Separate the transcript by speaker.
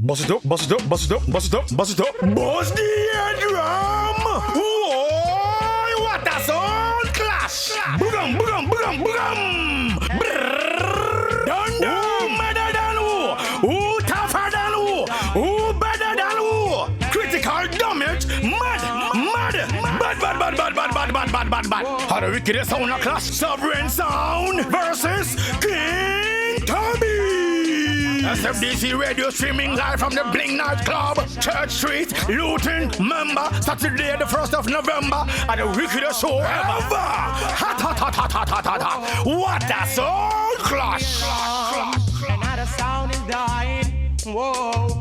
Speaker 1: Bust it up, bust it up, bust it up, bust it up, bust it up. Bust the air drum! Whoa! What a sound clash! Boogum, boogum, boogum, boogum! Brrrr! Dun dun! Better than who? Tougher than who? Better than who? Critical damage! Mad! Bad! How the wickedest sound a clash? Sovereign Sound versus King Tubbys! SFDC radio streaming live from the Bling nightclub, Church Street, Luton. Member, Saturday the 1st of November at the wickedest show ever. Hot. What a sound clash!
Speaker 2: Another sound is dying. Whoa.